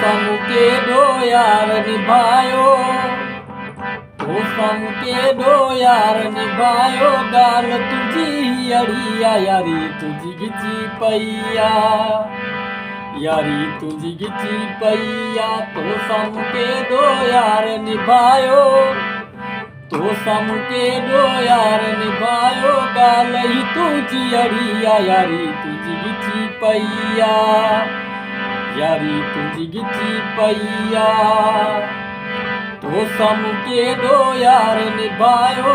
साम्हूं केॾो यार निभायो, तो साम्हूं केॾो यार निभायो, ॻाल्हि तुंहिंजी अड़ी आ यारी तुंहिंजी गिची पई आ, यारी तुंहिंजी गिची पई आ। तो साम्हूं केॾो यार निभायो, तो साम्हूं केॾो यार निभायो, ॻाल्हि ही तुंहिंजी अड़ी आ यारी तुंहिंजी गिची पई आ, यारी तुंहिंजी गिची पई आ। तो साम्हूं केॾो यार निभायो,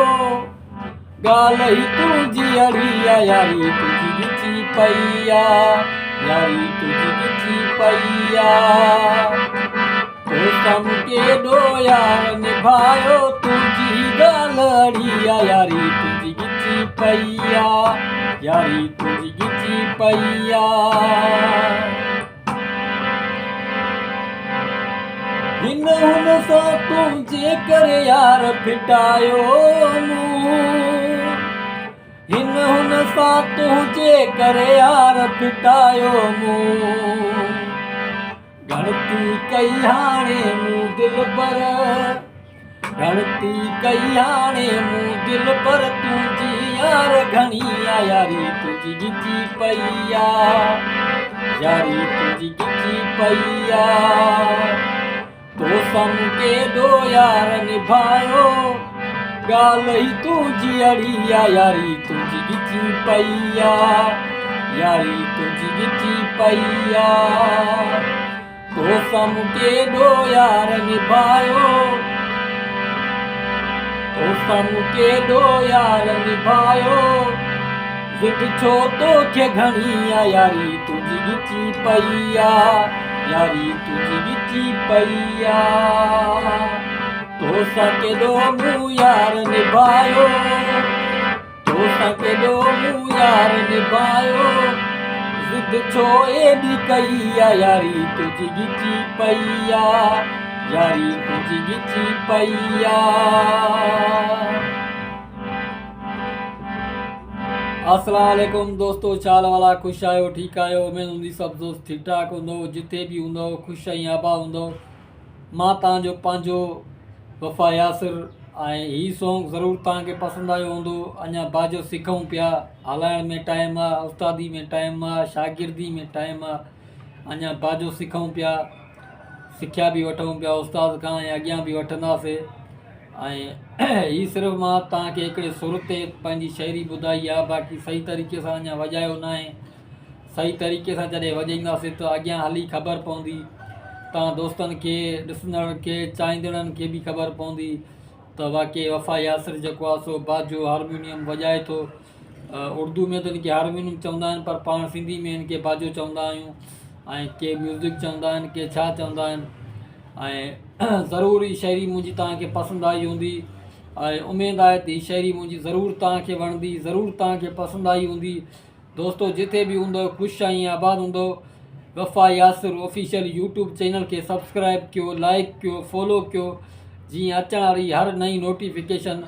ॻाल्हि ही तुंहिंजी अड़ी आ यारी तुंहिंजी गिची पई आ, यारी तुंहिंजी गिची पई आ। तो साम्हूं केॾो यार निभायो, तुंहिंजी ॻाल्हि अड़ी आ यारी तुंहिंजी गिची पई आ, यारी तुंहिंजी गिची पई आ। हिन हुन सां तुंहिंजे करे यार फिटायो मूं, हिन हुन सां तुंहिंजे करे यार फिटायो मूं, गणती कई हाणे मूं दिल पर, गणती कई हाणे मूं दिल पर, तुंहिंजी यार घणी आ यारी तुंहिंजी गिची पई आ, यारी तुंहिंजी गिची पई आ। तो साम्हूं केॾो यार निभायो, ॻाल्हि ही तुंहिंजी अड़ी आ यारी तुंहिंजी गिची पई आ, यारी तुंहिंजी गिची पई आ। तो साम्हूं केॾो यार निभायो, तो साम्हूं केॾो यार निभायो, ज़िद छो तोखे घणी आ यारी तुंहिंजी गिची पई आ, यारी तुंहिंजी गिची पई आ। तो सां केॾो मूं यार निभायो, तो सां केॾो मूं यार निभायो, ज़िद छो एॾी कई आ यारी तुंहिंजी गिची पई आ, यारी तुंहिंजी गिची पई आ। अस्सलाम वालेकुम दोस्तों, छा वाला ख़ुशि आहियो, ठीकु आहियो? उमेद हूंदी सभु दोस्त ठीकु ठाक हूंदो, जिथे बि हूंदो ख़ुशि ऐं आबाद हूंदो। मां तव्हांजो पंहिंजो वफ़ा यासिर, ऐं हीउ सॉन्ग ज़रूरु तव्हांखे पसंदि आयो हूंदो। अञा बाजो सिखूं पिया, हलाइण में टाइम आहे, उस्तादी में टाइम आहे, शागिर्दी में टाइम आहे, अञा बाजो सिखूं पिया, सिखिया बि वठूं पिया उस्ताद खां, ऐं अॻियां बि वठंदासीं। ऐं हीअ सिर्फ़ु मां तव्हांखे हिकिड़े सुर ते पंहिंजी शाइरी ॿुधाई आहे, बाक़ी सही तरीक़े सां अञा वॼायो न आहे। सही तरीक़े सां जॾहिं वॼाईंदासीं त अॻियां हली ख़बर पवंदी, तव्हां दोस्तनि खे, ॾिसंदड़ खे, चाहींदड़नि खे बि ख़बर पवंदी त वाक़ई वफ़ा यासिर जेको आहे सो बाजो हारमोनियम वॼाए थो। उर्दू में त हिनखे हारमोनियम चवंदा आहिनि, पर पाण सिंधी में हिनखे बाजो चवंदा आहियूं, ऐं के म्यूज़िक चवंदा आहिनि, के छा चवंदा आहिनि। ऐं ज़रूरु ही शाइरी मुंहिंजी तव्हांखे पसंदि आई हूंदी, ऐं उमेदु आहे त हीअ शाइरी मुंहिंजी ज़रूरु तव्हांखे वणंदी, ज़रूरु तव्हांखे पसंदि आई हूंदी। दोस्तो जिथे बि हूंदो ख़ुशि ऐं आबाद हूंदो। वफ़ा यासिर ऑफिशियल यूट्यूब चैनल खे सब्सक्राइब कयो, लाइक कयो, फॉलो कयो, जीअं अचण वारी हर नई नोटिफिकेशन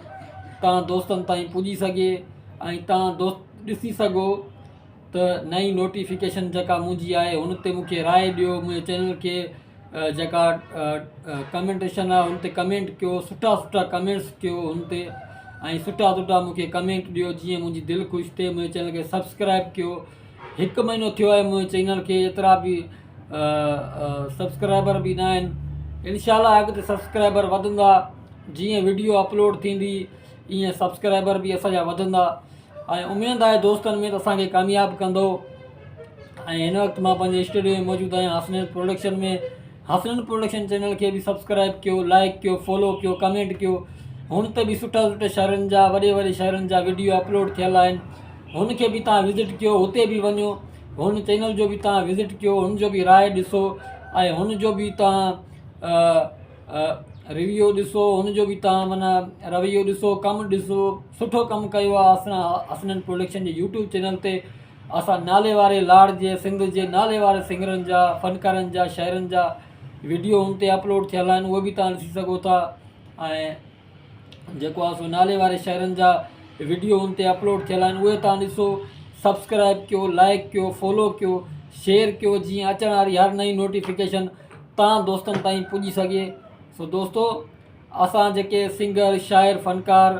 तव्हां दोस्तनि ताईं पुॼी सघे, ऐं तव्हां दोस्त ॾिसी सघो त नई नोटिफिकेशन जेका मुंहिंजी आहे हुन ते मूंखे राय ॾियो। मुंहिंजे चैनल खे जेका कमेंटेशन आहे हुन ते कमेंट कयो, सुठा सुठा कमेंट्स कयो हुन ते, ऐं सुठा सुठा मूंखे कमेंट ॾियो जीअं मुंहिंजी दिलि ख़ुशि थिए। मुंहिंजे चैनल खे सब्सक्राइब कयो, 1 महीनो थियो आहे मुंहिंजे चैनल खे, एतिरा बि सब्सक्राइबर बि न आहिनि। इंशाल्लाह अॻिते सब्सक्राइबर वधंदा, जीअं वीडियो अपलोड थींदी ईअं सब्सक्राइबर बि असांजा वधंदा, ऐं उमेदु आहे दोस्तनि में त असांखे कामयाबु कंदो। ऐं हिन वक़्तु मां पंहिंजे स्टूडियो में मौजूदु आहियां हसनैन प्रोडक्शन में। हसनैन प्रोडक्शन चैनल खे बि सब्सक्राइब कयो, लाइक कयो, फॉलो कयो, कमेंट कयो। हुन ते बि सुठा सुठा शाइरनि जा, वॾे वॾे शाइरनि जा वीडियो अपलोड थियल आहिनि, हुनखे बि तव्हां विज़िट कयो, हुते बि वञो, हुन चैनल जो बि तव्हां विज़िट कयो, हुनजो बि राय ॾिसो, ऐं हुनजो बि तव्हां रिव्यू ॾिसो, हुनजो बि तव्हां माना रवैयो ॾिसो, कमु ॾिसो। सुठो कमु कयो आहे असां हसनैन प्रोडक्शन जे यूट्यूब चैनल ते। असां नाले वारे लाड़ जे, सिंध जे नाले वारे सिंगरनि जा, फ़नकारनि जा, शाइरनि जा वीडियो हुन ते अपलोड थियल आहिनि, उहे बि तव्हां ॾिसी सघो था। ऐं जेको आहे सो नाले वारे शाइरनि जा वीडियो हुन ते अपलोड थियल आहिनि, उहे तव्हां ॾिसो। सब्सक्राइब कयो, लाइक कयो, फॉलो कयो, शेयर कयो, जीअं अचण वारी हर नई नोटिफिकेशन तव्हां दोस्तनि ताईं पुॼी सघे। सो दोस्तो, असां जेके सिंगर शाइर फ़नकार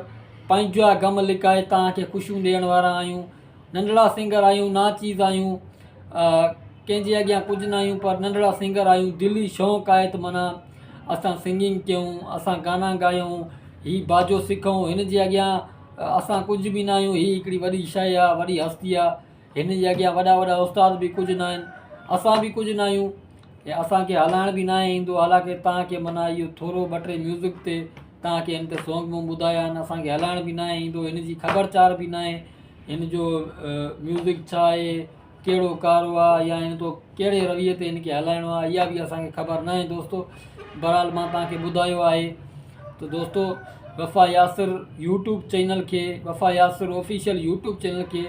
पंहिंजा ग़म लिकाए तव्हांखे ख़ुशियूं ॾियण वारा आहियूं। नंढड़ा सिंगर आहियूं, ना चीज़ आहियूं, कंहिंजे अॻियां कुझु न आहियूं, पर नंढड़ा सिंगर आहियूं। दिली शौक़ु आहे त माना असां सिंगिंग कयूं, असां गाना ॻायूं, हीअ बाजो सिखूं। हिन जे अॻियां असां कुझु बि न आहियूं। हीअ हिकिड़ी वॾी शइ आहे, वॾी हस्ती आहे। हिन जे अॻियां वॾा वॾा उस्ताद बि कुझु न आहिनि, असां बि कुझु न आहियूं, ऐं असांखे हलाइण बि न ईंदो। हालांकि तव्हांखे माना इहो थोरो 2-3 म्यूज़िक ते तव्हांखे हिन ते सॉन्ग मूं ॿुधाया आहिनि। असांखे हलाइण बि न ईंदो, हिन जी ख़बरचार बि न आहे। हिन जो म्यूज़िक छा आहे, कहिड़ो कारो आहे, या हिन तो कहिड़े रवीअ ते हिन खे हलाइणो आहे, इहा बि असांखे ख़बर न आहे दोस्तो। बहरहाल मां तव्हांखे ॿुधायो आहे। त दोस्तो, वफ़ा यासिर यूट्यूब चैनल खे, वफ़ा यासिर ऑफिशियल यूट्यूब चैनल खे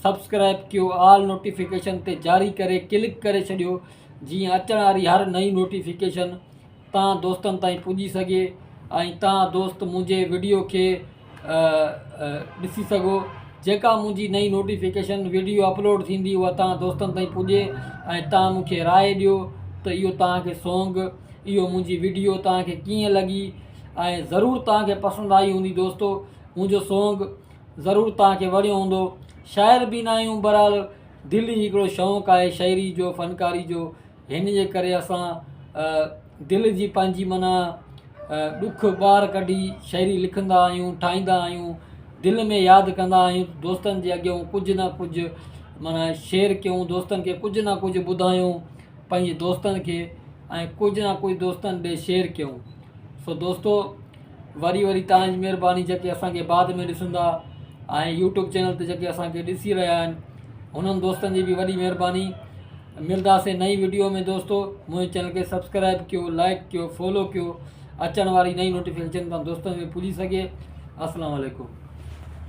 सब्सक्राइब कयो, ऑल नोटिफिकेशन ते जारी करे क्लिक करे छॾियो, जीअं अचण वारी हर नई नोटिफिकेशन तव्हां दोस्तनि ताईं पुॼी सघे, ऐं तव्हां दोस्त मुंहिंजे वीडियो खे ॾिसी सघो। जेका मुंहिंजी नई नोटिफिकेशन वीडियो अपलोड थींदी उहा तव्हां दोस्तनि ताईं पुॼे, ऐं तव्हां मूंखे राय ॾियो त इहो तव्हांखे सॉन्ग, इहो मुंहिंजी वीडियो तव्हांखे कीअं लॻी। ऐं ज़रूरु तव्हांखे पसंदि आई हूंदी दोस्तो, मुंहिंजो सॉन्ग ज़रूरु तव्हांखे वणियो हूंदो। शाइर बि न आहियूं, बहरहाल दिली हिकिड़ो शौक़ु आहे शाइरी जो, फ़नकारी जो। हिन जे करे असां दिलि जी पंहिंजी माना ॾुख ॿार कढी शाइरी लिखंदा आहियूं, ठाहींदा आहियूं, दिलि में यादि कंदा आहियूं। दोस्तनि जे अॻियां कुझु न कुझु माना शेयर कयूं, दोस्तनि खे कुझु न कुझु ॿुधायूं पंहिंजे दोस्तनि खे, ऐं कुझु न कुझु दोस्तनि ॾे शेयर कयूं। सो दोस्तो, वरी तव्हांजी महिरबानी जेके असांखे बाद में ॾिसंदा, ऐं यूट्यूब चैनल ते जेके असांखे ॾिसी रहिया आहिनि, हुननि दोस्तनि जी बि वॾी महिरबानी। मिलंदासीं नई वीडियो में दोस्तो। मुंहिंजे चैनल खे सब्सक्राइब कयो, लाइक कयो, फॉलो कयो, अचण वारी नई नोटिफिकेशन तव्हां दोस्तनि में पुॼी सघे। अस्सलाम वालेकुम।